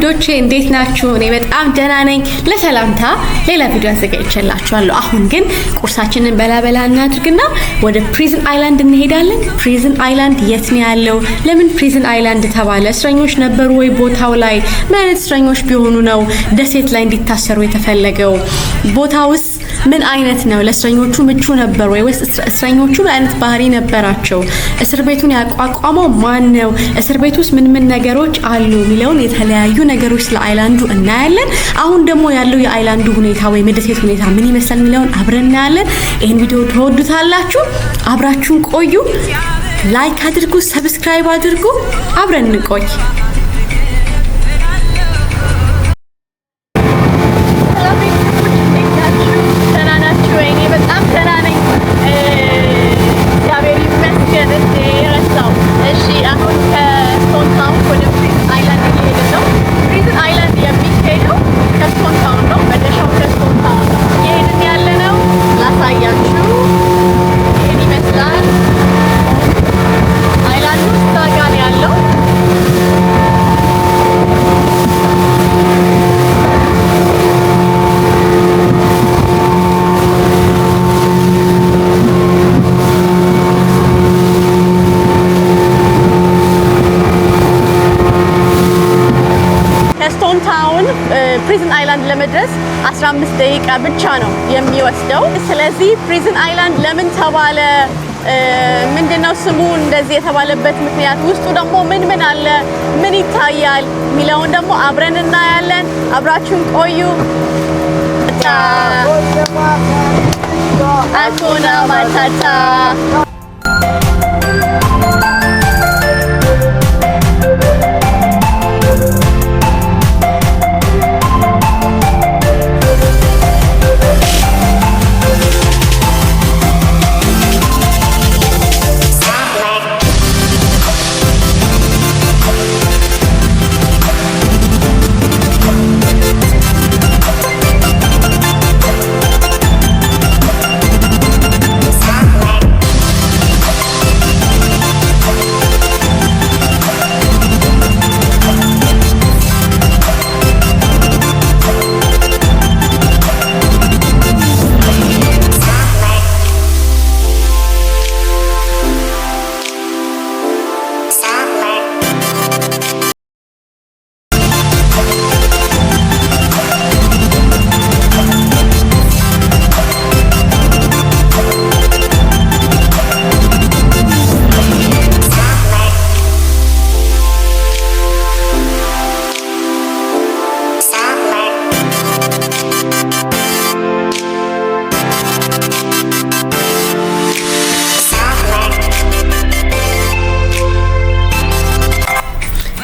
ውዶቼ እንዴት ናችሁ? እኔ በጣም ደህና ነኝ። ለሰላምታ ሌላ ቪዲዮ አዘጋጅቼላችኋለሁ። አሁን ግን ቁርሳችንን በላ እናድርግና ወደ ፕሪዝን አይላንድ እንሄዳለን። ፕሪዝን አይላንድ የት ነው ያለው? ለምን ፕሪዝን አይላንድ ተባለ? እስረኞች ነበሩ ወይ ቦታው ላይ? ምን አይነት እስረኞች ቢሆኑ ነው ደሴት ላይ እንዲታሰሩ የተፈለገው? ቦታውስ ምን አይነት ነው? ለእስረኞቹ ምቹ ነበር ወይ? ወይስ እስረኞቹ ምን አይነት ባህሪ ነበራቸው? እስር ቤቱን ያቋቋመው ማን ነው? እስር ቤት ውስጥ ምን ነገሮች አሉ የሚለውን የተለያዩ ነገሮች ስለ አይላንዱ እናያለን። አሁን ደግሞ ያለው የአይላንዱ ሁኔታ ወይ የደሴት ሁኔታ ምን ይመስላል የሚለውን አብረን እናያለን። ይሄን ቪዲዮ ተወዱታላችሁ። አብራችሁን ቆዩ። ላይክ አድርጉ፣ ሰብስክራይብ አድርጉ። አብረን እንቆይ። ፕሪዝን አይላንድ ለመድረስ 15 ደቂቃ ብቻ ነው የሚወስደው። ስለዚህ ፕሪዝን አይላንድ ለምን ተባለ? ምንድነው ስሙ እንደዚህ የተባለበት ምክንያት? ውስጡ ደግሞ ምን አለ? ምን ይታያል? ሚለውን ደግሞ አብረን እናያለን። አብራችሁን ቆዩ። አኩና ማታታ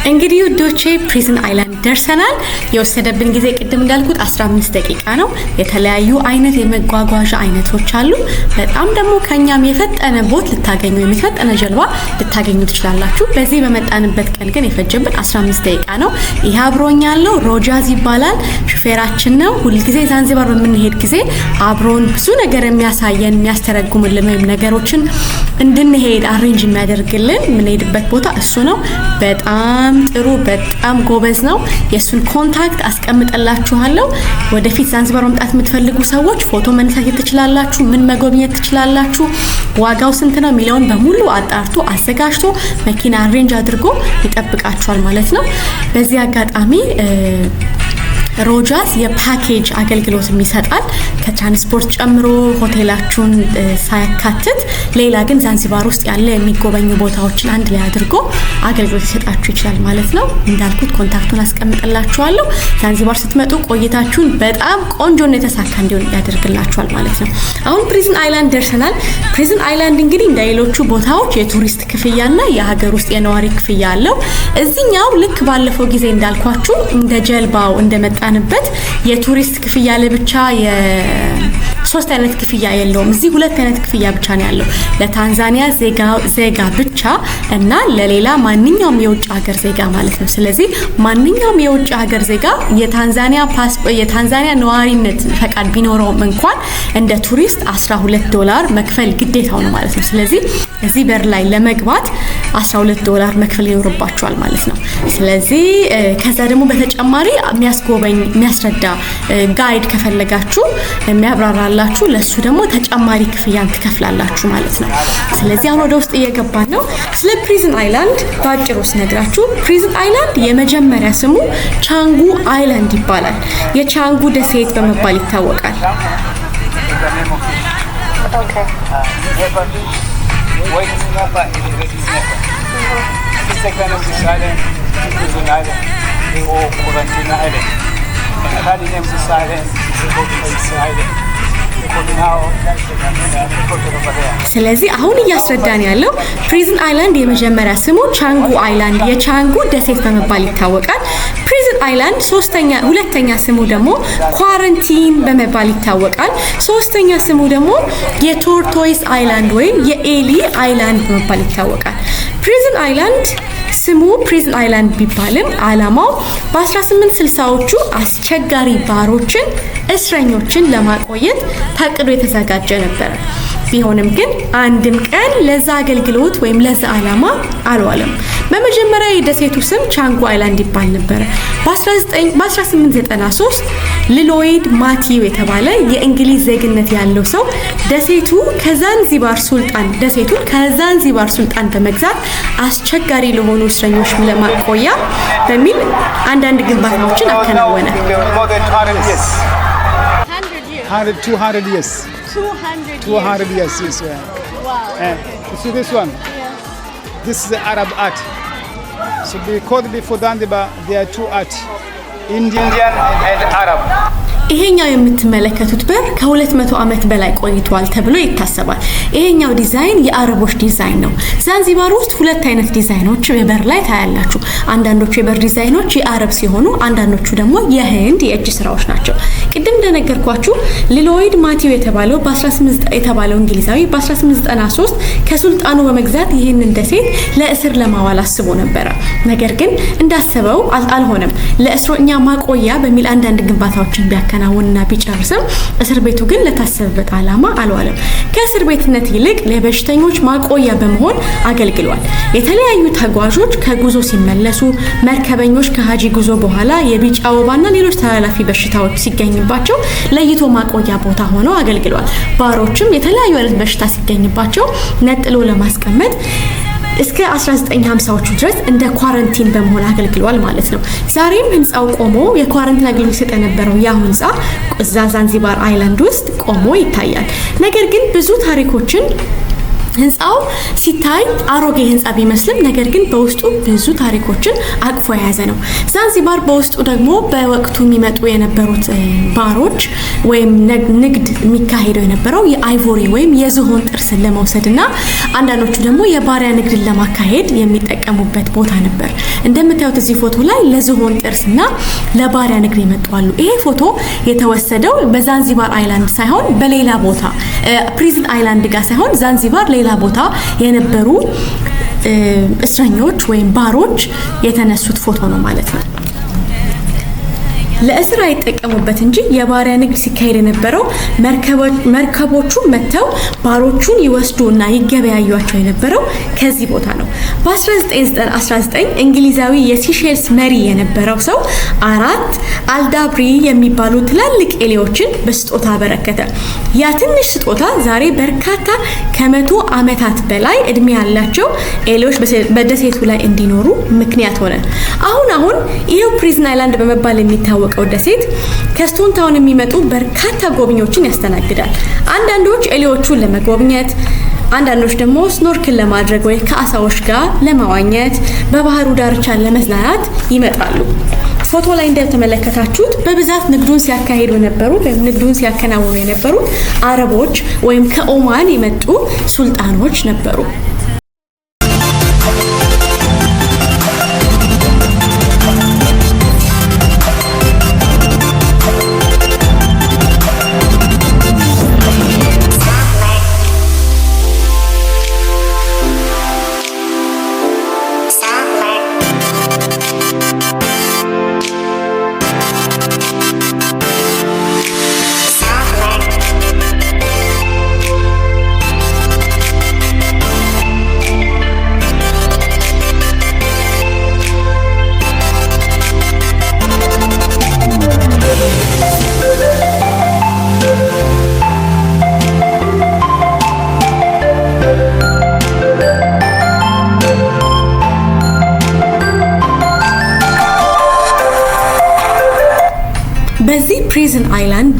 እንግዲህ ውዶቼ ፕሪዝን አይላንድ ደርሰናል። የወሰደብን ጊዜ ቅድም እንዳልኩት 15 ደቂቃ ነው። የተለያዩ አይነት የመጓጓዣ አይነቶች አሉ። በጣም ደግሞ ከኛም የፈጠነ ቦት ልታገኙ የፈጠነ ጀልባ ልታገኙ ትችላላችሁ። በዚህ በመጣንበት ቀን ግን የፈጀብን 15 ደቂቃ ነው። ይሄ አብሮኝ ያለው ሮጃዝ ይባላል፣ ሹፌራችን ነው። ሁልጊዜ ዛንዚባር በምንሄድ ጊዜ አብሮን ብዙ ነገር የሚያሳየን የሚያስተረጉምልን ወይም ነገሮችን እንድንሄድ አሬንጅ የሚያደርግልን የምንሄድበት ቦታ እሱ ነው። በጣም ጥሩ፣ በጣም ጎበዝ ነው። የሱን ኮንታክት አስቀምጠላችኋለሁ። ወደፊት ዛንዚባር መምጣት የምትፈልጉ ሰዎች ፎቶ መነሳት ትችላላችሁ፣ ምን መጎብኘት ትችላላችሁ፣ ዋጋው ስንት ነው የሚለውን በሙሉ አጣርቶ አዘጋጅቶ መኪና አሬንጅ አድርጎ ይጠብቃችኋል ማለት ነው። በዚህ አጋጣሚ ሮጃዝ የፓኬጅ አገልግሎት ይሰጣል። ከትራንስፖርት ጨምሮ ሆቴላችሁን ሳያካትት ሌላ ግን ዛንዚባር ውስጥ ያለ የሚጎበኙ ቦታዎችን አንድ ላይ አድርጎ አገልግሎት ይሰጣችሁ ይችላል ማለት ነው። እንዳልኩት ኮንታክቱን አስቀምጥላችኋለሁ። ዛንዚባር ስትመጡ ቆይታችሁን በጣም ቆንጆና የተሳካ እንዲሆን ያደርግላችኋል ማለት ነው። አሁን ፕሪዝን አይላንድ ደርሰናል። ፕሪዝን አይላንድ እንግዲህ እንደሌሎቹ ቦታዎች የቱሪስት ክፍያና የሀገር ውስጥ የነዋሪ ክፍያ አለው። እዚህኛው ልክ ባለፈው ጊዜ እንዳልኳችሁ እንደ ጀልባው እንደመጣንበት የቱሪስት ክፍያ ለብቻ ሶስት አይነት ክፍያ የለውም። እዚህ ሁለት አይነት ክፍያ ብቻ ነው ያለው ለታንዛኒያ ዜጋ ብቻ እና ለሌላ ማንኛውም የውጭ ሀገር ዜጋ ማለት ነው። ስለዚህ ማንኛውም የውጭ ሀገር ዜጋ የታንዛኒያ ነዋሪነት ፈቃድ ቢኖረውም እንኳን እንደ ቱሪስት $12 መክፈል ግዴታው ነው ማለት ነው። ስለዚህ እዚህ በር ላይ ለመግባት $12 መክፈል ይኖርባቸዋል ማለት ነው። ስለዚህ ከዛ ደግሞ በተጨማሪ የሚያስረዳ ጋይድ ከፈለጋችሁ የሚያብራራላችሁ ለሱ ደግሞ ተጨማሪ ክፍያን ትከፍላላችሁ ማለት ነው። ስለዚህ አሁን ወደ ውስጥ እየገባን ነው። ስለ ፕሪዝን አይላንድ ባጭሩ ስነግራችሁ ፕሪዝን አይላንድ የመጀመሪያ ስሙ ቻንጉ አይላንድ ይባላል። የቻንጉ ደሴት በመባል ይታወቃል። ስለዚህ አሁን እያስረዳን ያለው ፕሪዝን አይላንድ የመጀመሪያ ስሙ ቻንጉ አይላንድ የቻንጉ ደሴት በመባል ይታወቃል። ፕሪዝን አይላንድ ሁለተኛ ስሙ ደግሞ ኳረንቲን በመባል ይታወቃል። ሶስተኛ ስሙ ደግሞ የቶርቶይስ አይላንድ ወይም የኤሊ አይላንድ በመባል ይታወቃል። ፕሪዝን አይላንድ ስሙ ፕሪዝን አይላንድ ቢባልም ዓላማው በ1860ዎቹ አስቸጋሪ ባሮችን እስረኞችን ለማቆየት ታቅዶ የተዘጋጀ ነበር። ቢሆንም ግን አንድም ቀን ለዛ አገልግሎት ወይም ለዛ ዓላማ አልዋለም። በመጀመሪያ የደሴቱ ስም ቻንጉ አይላንድ ይባል ነበር። በ1893 ሊሎይድ ማቲው የተባለ የእንግሊዝ ዜግነት ያለው ሰው ደሴቱን ከዛንዚባር ሱልጣን በመግዛት አስቸጋሪ ለሆኑ እስረኞች ለማቆያ በሚል አንዳንድ ግንባታዎችን አከናወነ። 200 years. 200 years. Yes. Wow. You see this one? This is the Arab art. So because before Zanzibar, there are two art, Indian and Arab. ይሄኛው የምትመለከቱት በር ከ200 ዓመት በላይ ቆይቷል ተብሎ ይታሰባል። ይሄኛው ዲዛይን የአረቦች ዲዛይን ነው። ዛንዚባር ውስጥ ሁለት አይነት ዲዛይኖች በበር ላይ ታያላችሁ። አንዳንዶቹ የበር ዲዛይኖች የአረብ ሲሆኑ አንዳንዶቹ ደግሞ የህንድ የእጅ ስራዎች ናቸው። ቅድም እንደነገርኳችሁ ሊሎይድ ማቲው የተባለው እንግሊዛዊ በ1893 ከሱልጣኑ በመግዛት ይህንን ደሴት ለእስር ለማዋል አስቦ ነበር። ነገር ግን እንዳሰበው አልሆነም። ለእስረኛ ማቆያ በሚል አንዳንድ ግንባታዎችን ቢያከናውንና ቢጨርስም እስር ቤቱ ግን ለታሰበበት ዓላማ አልዋለም። ከእስር ቤትነት ይልቅ ለበሽተኞች ማቆያ በመሆን አገልግሏል። የተለያዩ ተጓዦች ከጉዞ ሲመለሱ፣ መርከበኞች ከሀጂ ጉዞ በኋላ የቢጫ ወባና ሌሎች ተላላፊ በሽታዎች ሲገኝባቸው ለይቶ ማቆያ ቦታ ሆኖ አገልግሏል። ባሮችም የተለያዩ አይነት በሽታ ሲገኝባቸው ነጥሎ ለማስቀመጥ እስከ 1950ዎቹ ድረስ እንደ ኳረንቲን በመሆን አገልግሏል ማለት ነው። ዛሬም ህንጻው ቆሞ የኳረንቲን አገልግሎት ሲሰጥ የነበረው ያ ህንጻ እዛ ዛንዚባር አይላንድ ውስጥ ቆሞ ይታያል። ነገር ግን ብዙ ታሪኮችን ህንጻው ሲታይ አሮጌ ህንጻ ቢመስልም ነገር ግን በውስጡ ብዙ ታሪኮችን አቅፎ የያዘ ነው። ዛንዚባር በውስጡ ደግሞ በወቅቱ የሚመጡ የነበሩት ባሮች ወይም ንግድ የሚካሄደው የነበረው የአይቮሪ ወይም የዝሆን ጥርስን ለመውሰድና አንዳንዶቹ ደግሞ የባሪያ ንግድን ለማካሄድ የሚጠቀሙበት ቦታ ነበር። እንደምታዩት እዚህ ፎቶ ላይ ለዝሆን ጥርስና ለባሪያ ንግድ ይመጣሉ። ይሄ ፎቶ የተወሰደው በዛንዚባር አይላንድ ሳይሆን በሌላ ቦታ ፕሪዝን አይላንድ ጋር ሳይሆን ዛንዚባር ሌላ ቦታ የነበሩ እስረኞች ወይም ባሮች የተነሱት ፎቶ ነው ማለት ነው። ለእስር አይጠቀሙበት እንጂ የባሪያ ንግድ ሲካሄድ የነበረው መርከቦቹ መተው ባሮቹን ይወስዱና ይገበያዩቸው የነበረው ከዚህ ቦታ ነው። በ1919 እንግሊዛዊ የሲሼልስ መሪ የነበረው ሰው 4 አልዳብሪ የሚባሉ ትላልቅ ኤሌዎችን በስጦታ አበረከተ። ያ ትንሽ ስጦታ ዛሬ በርካታ ከ100 ዓመታት በላይ እድሜ ያላቸው ኤሌዎች በደሴቱ ላይ እንዲኖሩ ምክንያት ሆነ። አሁን ይሄው ፕሪዝን አይላንድ በመባል የሚታወቀው ደሴት ከስቶን ታውን የሚመጡ በርካታ ጎብኚዎችን ያስተናግዳል። አንዳንዶች ኤሌዎቹን ለመጎብኘት፣ አንዳንዶች ደግሞ ስኖርክል ለማድረግ ወይ ከአሳዎች ጋር ለመዋኘት በባህሩ ዳርቻ ለመዝናናት ይመጣሉ። ፎቶ ላይ እንደተመለከታችሁት በብዛት ንግዱን ሲያካሂዱ የነበሩት ወይም ንግዱን ሲያከናውኑ የነበሩት አረቦች ወይም ከኦማን የመጡ ሱልጣኖች ነበሩ።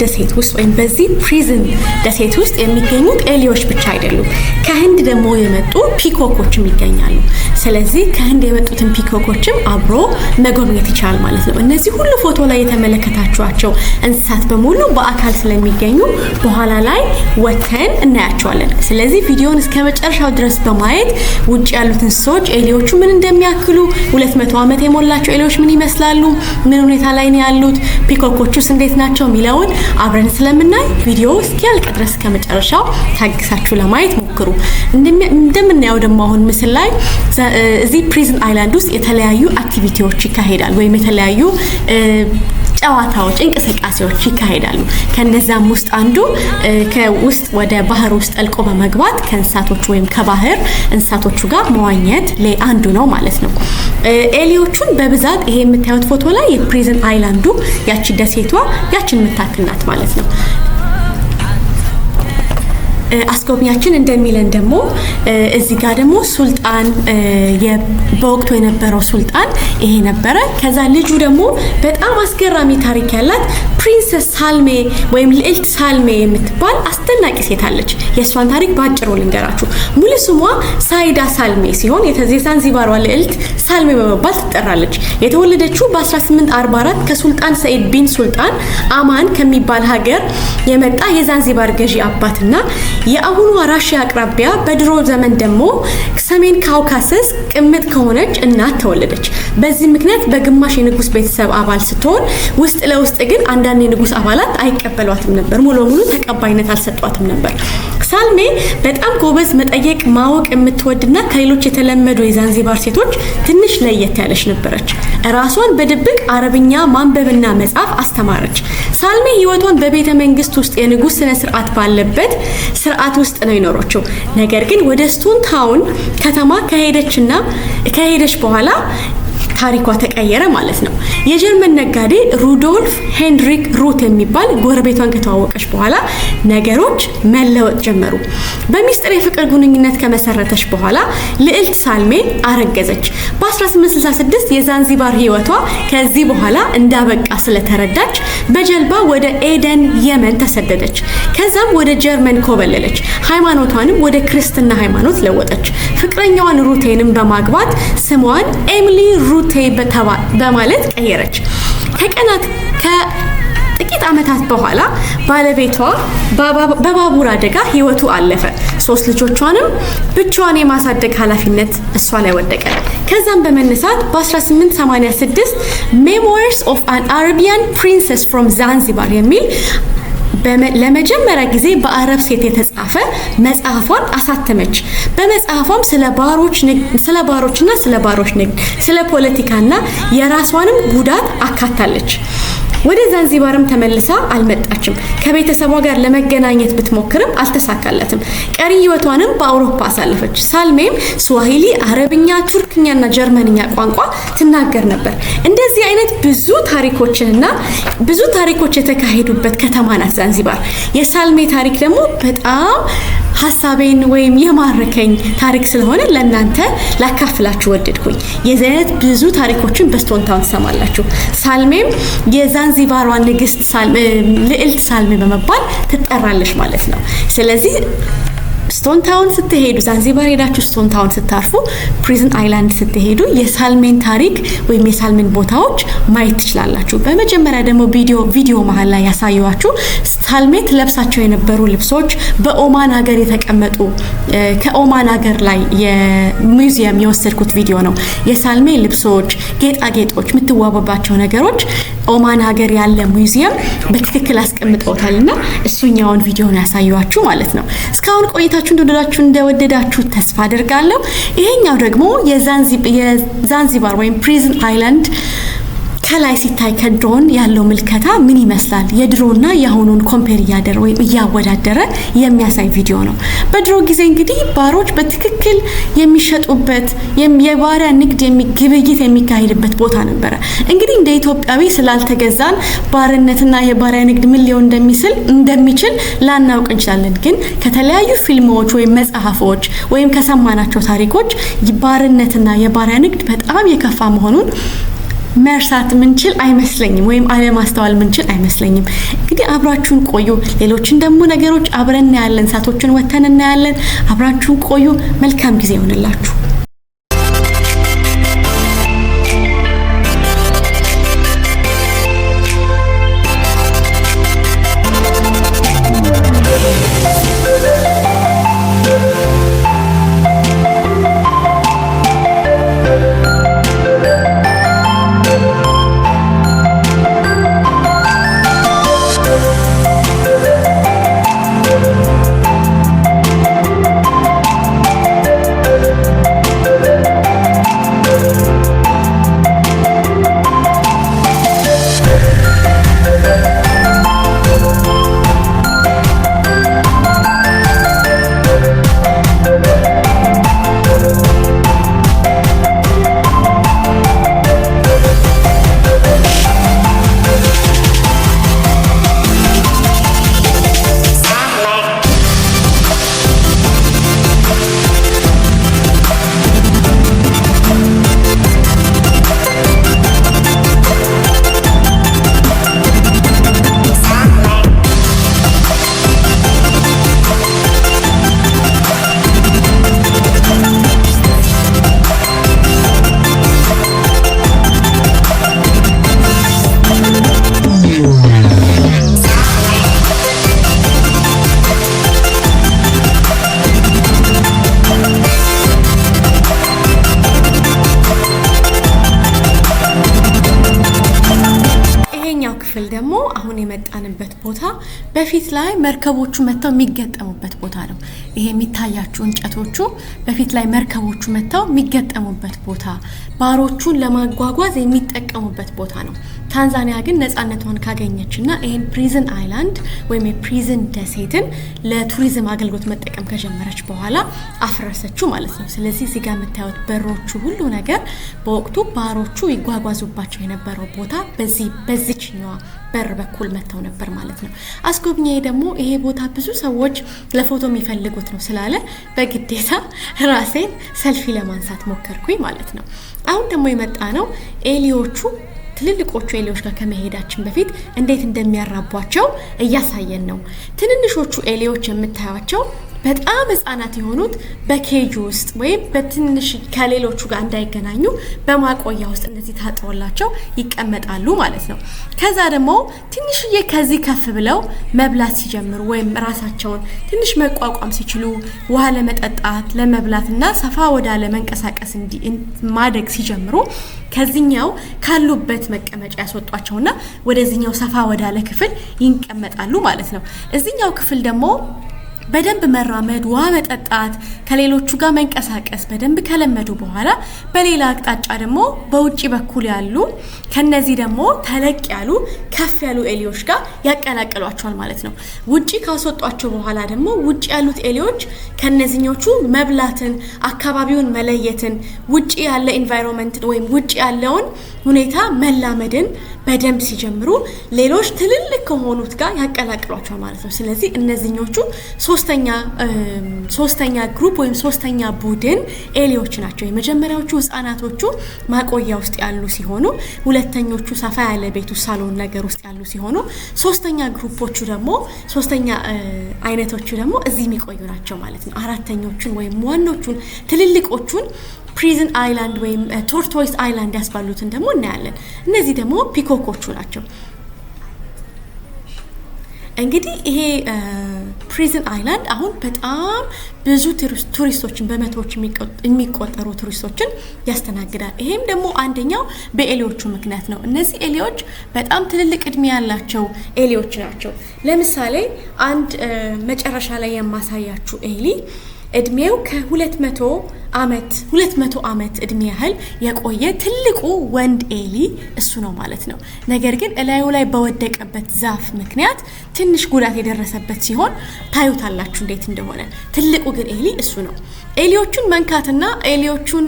ደሴት ውስጥ ወይም በዚህ ፕሪዝን ደሴት ውስጥ የሚገኙት ኤሊዎች ብቻ አይደሉም። ከህንድ ደግሞ የመጡ ፒኮኮችም ይገኛሉ። ስለዚህ ከህንድ የመጡትን ፒኮኮችም አብሮ መጎብኘት ይቻላል ማለት ነው። እነዚህ ሁሉ ፎቶ ላይ የተመለከታችኋቸው እንስሳት በሙሉ በአካል ስለሚገኙ በኋላ ላይ ወተን እናያቸዋለን። ስለዚህ ቪዲዮውን እስከ መጨረሻው ድረስ በማየት ውጭ ያሉትን ሰዎች ኤሊዎቹ ምን እንደሚያክሉ 200 ዓመት የሞላቸው ኤሊዎች ምን ይመስላሉ፣ ምን ሁኔታ ላይ ነው ያሉት፣ ፒኮኮቹስ እንዴት ናቸው የሚለውን አብረን ስለምናይ ቪዲዮ እስኪያልቅ ድረስ ከመጨረሻው ታግሳችሁ ለማየት ሞክሩ። እንደምናየው ደግሞ አሁን ምስል ላይ እዚህ ፕሪዝን አይላንድ ውስጥ የተለያዩ አክቲቪቲዎች ይካሄዳሉ ወይም የተለያዩ ጨዋታዎች፣ እንቅስቃሴዎች ይካሄዳሉ። ከነዛም ውስጥ አንዱ ከውስጥ ወደ ባህር ውስጥ ጠልቆ በመግባት ከእንስሳቶቹ ወይም ከባህር እንስሳቶቹ ጋር መዋኘት አንዱ ነው ማለት ነው። ኤሊዎቹን በብዛት ይሄ የምታዩት ፎቶ ላይ የፕሪዝን አይላንዱ ያቺ ደሴቷ ያችን የምታክል ናት ማለት ነው። አስጎብኛችን እንደሚለን ደግሞ እዚህ ጋር ደግሞ ሱልጣን በወቅቱ የነበረው ሱልጣን ይሄ ነበረ። ከዛ ልጁ ደግሞ በጣም አስገራሚ ታሪክ ያላት ፕሪንሰስ ሳልሜ ወይም ልዕልት ሳልሜ የምትባል አስደናቂ ሴት አለች። የእሷን ታሪክ ባጭሩ ልንገራችሁ። ሙሉ ስሟ ሳይዳ ሳልሜ ሲሆን የዛንዚባሯ ልዕልት ሳልሜ በመባል ትጠራለች። የተወለደችው በ1844 ከሱልጣን ሰኢድ ቢን ሱልጣን አማን ከሚባል ሀገር የመጣ የዛንዚባር ገዢ አባትና የአሁኑ ራሽያ አቅራቢያ በድሮ ዘመን ደግሞ ሰሜን ካውካሰስ ቅምጥ ከሆነች እናት ተወለደች። በዚህ ምክንያት በግማሽ የንጉስ ቤተሰብ አባል ስትሆን ውስጥ ለውስጥ ግን አንዳንድ የንጉስ አባላት አይቀበሏትም ነበር፣ ሙሉ ሙሉ ተቀባይነት አልሰጧትም ነበር። ሳልሜ በጣም ጎበዝ፣ መጠየቅ ማወቅ የምትወድና ከሌሎች የተለመዱ የዛንዚባር ሴቶች ትንሽ ለየት ያለች ነበረች። ራሷን በድብቅ አረብኛ ማንበብና መጻፍ አስተማረች። ሳልሜ ህይወቷን በቤተ መንግስት ውስጥ የንጉስ ስነ ስርዓት ባለበት ስርዓት ውስጥ ነው የኖረችው። ነገር ግን ወደ ስቶን ታውን ከተማ ከሄደች በኋላ ታሪኳ ተቀየረ ማለት ነው። የጀርመን ነጋዴ ሩዶልፍ ሄንድሪክ ሩት የሚባል ጎረቤቷን ከተዋወቀች በኋላ ነገሮች መለወጥ ጀመሩ። በሚስጥር የፍቅር ግንኙነት ከመሰረተች በኋላ ልዕልት ሳልሜ አረገዘች። በ1866 የዛንዚባር ህይወቷ ከዚህ በኋላ እንዳበቃ ስለተረዳች በጀልባ ወደ ኤደን የመን ተሰደደች። ከዛም ወደ ጀርመን ኮበለለች። ሃይማኖቷንም ወደ ክርስትና ሃይማኖት ለወጠች። ፍቅረኛዋን ሩቴንም በማግባት ስሟን ኤሚሊ ሩቴ በማለት ቀየረች። ከጥቂት ዓመታት በኋላ ባለቤቷ በባቡር አደጋ ህይወቱ አለፈ። 3 ልጆቿንም ብቻዋን የማሳደግ ኃላፊነት እሷ ላይ ወደቀ። ከዛም በመነሳት በ1886 ሜሞሪስ ኦፍ አን አረቢያን ፕሪንሰስ ፍሮም ዛንዚባር የሚል ለመጀመሪያ ጊዜ በአረብ ሴት የተጻፈ መጽሐፏን አሳተመች። በመጽሐፏም ስለ ባሮችና ስለ ባሮች ንግድ፣ ስለ ፖለቲካና የራሷንም ጉዳት አካታለች። ወደ ዛንዚባርም ተመልሳ አልመጣችም። ከቤተሰቧ ጋር ለመገናኘት ብትሞክርም አልተሳካለትም። ቀሪ ህይወቷንም በአውሮፓ አሳለፈች። ሳልሜም ስዋሂሊ፣ አረብኛ፣ ቱርክኛና ጀርመንኛ ቋንቋ ትናገር ነበር። እንደዚህ አይነት ብዙ ታሪኮች የተካሄዱበት ከተማ ናት ዛንዚባር። የሳልሜ ታሪክ ደግሞ በጣም ሀሳቤን ወይም የማረከኝ ታሪክ ስለሆነ ለእናንተ ላካፍላችሁ ወደድኩኝ። የዚህ አይነት ብዙ ታሪኮችን በስቶን ታውን ትሰማላችሁ። ሳልሜም የዛንዚባሯ ንግስት ልዕልት ሳልሜ በመባል ትጠራለች ማለት ነው። ስለዚህ ስቶን ታውን ስትሄዱ፣ ዛንዚባር ሄዳችሁ ስቶን ታውን ስታርፉ፣ ፕሪዝን አይላንድ ስትሄዱ የሳልሜን ታሪክ ወይም የሳልሜን ቦታዎች ማየት ትችላላችሁ። በመጀመሪያ ደግሞ ቪዲዮ መሀል ላይ ያሳየዋችሁ ሳልሜ ትለብሳቸው የነበሩ ልብሶች በኦማን ሀገር የተቀመጡ ከኦማን ሀገር ላይ የሙዚየም የወሰድኩት ቪዲዮ ነው። የሳልሜ ልብሶች፣ ጌጣጌጦች፣ የምትዋበባቸው ነገሮች ኦማን ሀገር ያለ ሙዚየም በትክክል አስቀምጠውታልና እሱኛውን ቪዲዮ ነው ያሳየዋችሁ ማለት ነው። እስካሁን ቆይታችሁ እንደወደዳችሁ ተስፋ አደርጋለሁ። ይሄኛው ደግሞ የዛንዚባር ወይም ፕሪዝን አይላንድ ከላይ ሲታይ ከድሮን ያለው ምልከታ ምን ይመስላል የድሮና የአሁኑን ኮምፔር እያወዳደረ የሚያሳይ ቪዲዮ ነው። በድሮ ጊዜ እንግዲህ ባሮች በትክክል የሚሸጡበት የባሪያ ንግድ ግብይት የሚካሄድበት ቦታ ነበረ። እንግዲህ እንደ ኢትዮጵያዊ ስላልተገዛን ባርነትና የባሪያ ንግድ ምን ሊሆን እንደሚችል ላናውቅ እንችላለን። ግን ከተለያዩ ፊልሞች ወይም መጽሐፎች ወይም ከሰማናቸው ታሪኮች ባርነትና የባሪያ ንግድ በጣም የከፋ መሆኑን መርሳት ምንችል አይመስለኝም ወይም አለማስተዋል ምንችል አይመስለኝም። እንግዲህ አብራችሁን ቆዩ። ሌሎችን ደግሞ ነገሮች አብረን እናያለን። እንስሳቶችን ወተን እናያለን። አብራችሁን ቆዩ። መልካም ጊዜ ይሁንላችሁ። ደግሞ አሁን የመጣንበት ቦታ በፊት ላይ መርከቦቹ መተው የሚገጠሙበት ቦታ ነው። ይሄ የሚታያችሁ እንጨቶቹ በፊት ላይ መርከቦቹ መተው የሚገጠሙበት ቦታ፣ ባሮቹን ለማጓጓዝ የሚጠቀሙበት ቦታ ነው። ታንዛኒያ ግን ነፃነቷን ካገኘችና ይሄን ፕሪዝን አይላንድ ወይም የፕሪዝን ደሴትን ለቱሪዝም አገልግሎት መጠቀም ከጀመረች በኋላ አፈረሰችው ማለት ነው። ስለዚህ እዚህ ጋር የምታዩት በሮቹ ሁሉ ነገር በወቅቱ ባሮቹ ይጓጓዙባቸው የነበረው ቦታ በዚህኛዋ በር በኩል መተው ነበር ማለት ነው። አስጎብኚዬ ደግሞ ይሄ ቦታ ብዙ ሰዎች ለፎቶ የሚፈልጉት ነው ስላለ በግዴታ ራሴን ሰልፊ ለማንሳት ሞከርኩኝ ማለት ነው። አሁን ደግሞ የመጣ ነው ኤሊዎቹ ትልልቆቹ ኤሊዎች ጋር ከመሄዳችን በፊት እንዴት እንደሚያራቧቸው እያሳየን ነው። ትንንሾቹ ኤሊዎች የምታዩቸው በጣም ህፃናት የሆኑት በኬጅ ውስጥ ወይም በትንሽ ከሌሎቹ ጋር እንዳይገናኙ በማቆያ ውስጥ እንደዚህ ታጥሮላቸው ይቀመጣሉ ማለት ነው። ከዛ ደግሞ ትንሽዬ ከዚህ ከፍ ብለው መብላት ሲጀምሩ ወይም ራሳቸውን ትንሽ መቋቋም ሲችሉ ውሃ ለመጠጣት ለመብላትና ሰፋ ወዳለ መንቀሳቀስ ማደግ ሲጀምሩ ከዚህኛው ካሉበት መቀመጫ ያስወጧቸውና ወደዚህኛው ሰፋ ወዳለ ክፍል ይንቀመጣሉ ማለት ነው። እዚህኛው ክፍል ደግሞ በደንብ መራመድ፣ ውሃ መጠጣት፣ ከሌሎቹ ጋር መንቀሳቀስ በደንብ ከለመዱ በኋላ በሌላ አቅጣጫ ደግሞ በውጪ በኩል ያሉ ከነዚህ ደግሞ ተለቅ ያሉ ከፍ ያሉ ኤሊዎች ጋር ያቀላቅሏቸዋል ማለት ነው። ውጪ ካስወጧቸው በኋላ ደግሞ ውጪ ያሉት ኤሊዎች ከነዚህኞቹ መብላትን፣ አካባቢውን መለየትን፣ ውጪ ያለ ኢንቫይሮንመንት ወይም ውጪ ያለውን ሁኔታ መላመድን በደንብ ሲጀምሩ ሌሎች ትልልቅ ከሆኑት ጋር ያቀላቅሏቸዋል ማለት ነው። ስለዚህ እነዚህኞቹ ሶስተኛ ግሩፕ ወይም ሶስተኛ ቡድን ኤሊዎች ናቸው። የመጀመሪያዎቹ ህፃናቶቹ ማቆያ ውስጥ ያሉ ሲሆኑ፣ ሁለተኞቹ ሰፋ ያለ ቤቱ ሳሎን ነገር ውስጥ ያሉ ሲሆኑ፣ ሶስተኛ ግሩፖቹ ደግሞ ሶስተኛ አይነቶቹ ደግሞ እዚህ የሚቆዩ ናቸው ማለት ነው። አራተኞቹን ወይም ዋናዎቹን ትልልቆቹን ፕሪዝን አይላንድ ወይም ቶርቶይስ አይላንድ ያስባሉትን ደግሞ እናያለን። እነዚህ ደግሞ ፒኮኮቹ ናቸው። እንግዲህ ይሄ ፕሪዝን አይላንድ አሁን በጣም ብዙ ቱሪስቶችን በመቶዎች የሚቆጠሩ ቱሪስቶችን ያስተናግዳል። ይሄም ደግሞ አንደኛው በኤሊዎቹ ምክንያት ነው። እነዚህ ኤሊዎች በጣም ትልልቅ እድሜ ያላቸው ኤሊዎች ናቸው። ለምሳሌ አንድ መጨረሻ ላይ የማሳያችሁ ኤሊ እድሜው ከ200 ዓመት እድሜ ያህል የቆየ ትልቁ ወንድ ኤሊ እሱ ነው ማለት ነው። ነገር ግን እላዩ ላይ በወደቀበት ዛፍ ምክንያት ትንሽ ጉዳት የደረሰበት ሲሆን ታዩታላችሁ እንዴት እንደሆነ። ትልቁ ግን ኤሊ እሱ ነው። ኤሊዎቹን መንካትና ኤሊዎቹን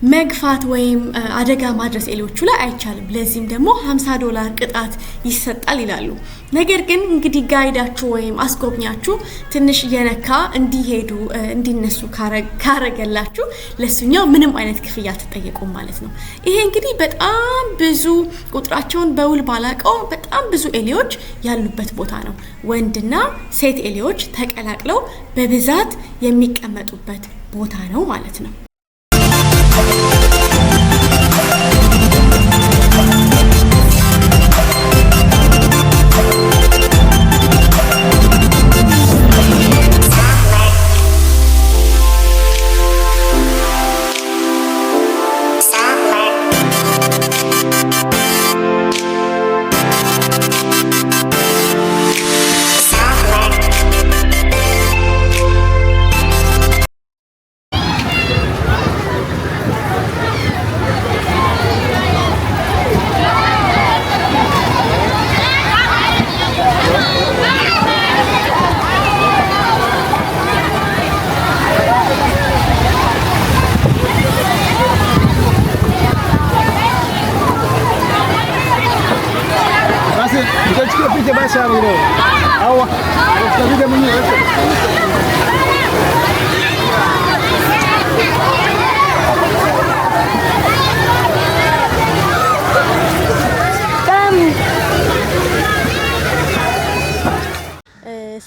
መግፋት ወይም አደጋ ማድረስ ኤሊዎቹ ላይ አይቻልም። ለዚህም ደግሞ $50 ቅጣት ይሰጣል ይላሉ። ነገር ግን እንግዲህ ጋይዳችሁ ወይም አስጎብኛችሁ ትንሽ የነካ እንዲሄዱ እንዲነሱ ካረገላችሁ ለሱኛው ምንም አይነት ክፍያ ተጠየቁም ማለት ነው። ይሄ እንግዲህ በጣም ብዙ ቁጥራቸውን በውል ባላቀው በጣም ብዙ ኤሊዎች ያሉበት ቦታ ነው። ወንድና ሴት ኤሊዎች ተቀላቅለው በብዛት የሚቀመጡበት ቦታ ነው ማለት ነው።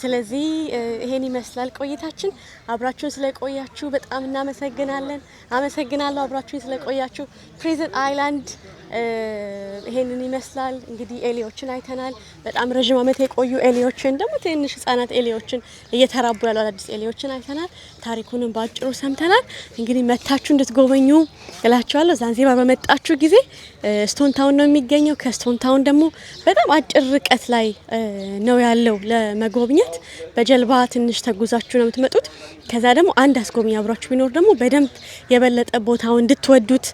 ስለዚህ ይሄን ይመስላል ቆይታችን። አብራችሁን ስለቆያችሁ በጣም እናመሰግናለን። አመሰግናለሁ አብራችሁን ስለቆያችሁ። ፕሪዝን አይላንድ ይሄንን ይመስላል። እንግዲህ ኤሊዎችን አይተናል። በጣም ረጅም ዓመት የቆዩ ኤሊዎችን ደግሞ ትንሽ ህፃናት ኤሊዎችን እየተራቡ ያሉ አዳዲስ ኤሊዎችን አይተናል። ታሪኩንም ባጭሩ ሰምተናል። እንግዲህ መታችሁ እንድትጎበኙ እላችኋለሁ። ዛንዚባር በመጣችሁ ጊዜ ስቶን ታውን ነው የሚገኘው። ከስቶን ታውን ደግሞ በጣም አጭር ርቀት ላይ ነው ያለው ለመጎብኘት። በጀልባ ትንሽ ተጉዛችሁ ነው የምትመጡት። ከዛ ደግሞ አንድ አስጎብኝ አብራችሁ ቢኖር ደግሞ በደንብ የበለጠ ቦታውን እንድትወዱት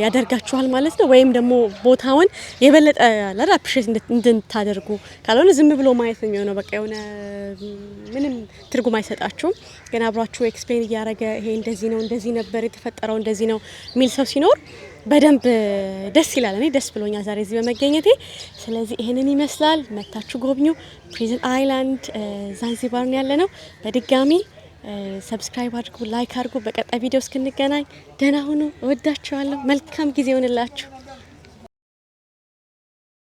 ያደርጋችኋል ማለት ነው። ወይም ደግሞ ቦታውን የበለጠ ለአፕሪሼት እንድታደርጉ፣ ካልሆነ ዝም ብሎ ማየት ነው የሚሆነው። በቃ የሆነ ምንም ትርጉም አይሰጣችሁም። ግን አብራችሁ ኤክስፕሌን እያደረገ ይሄ እንደዚህ ነው፣ እንደዚህ ነበር የተፈጠረው፣ እንደዚህ ነው የሚል ሰው ሲኖር በደንብ ደስ ይላል። እኔ ደስ ብሎኛል ዛሬ እዚህ በመገኘቴ። ስለዚህ ይሄንን ይመስላል። መታችሁ ጎብኙ። ፕሪዝን አይላንድ ዛንዚባር ነው ያለነው። በድጋሚ ሰብስክራይብ አድርጉ፣ ላይክ አድርጉ። በቀጣይ ቪዲዮ እስክንገናኝ ደህና ሁኑ። እወዳችኋለሁ። መልካም ጊዜ ይሆንላችሁ።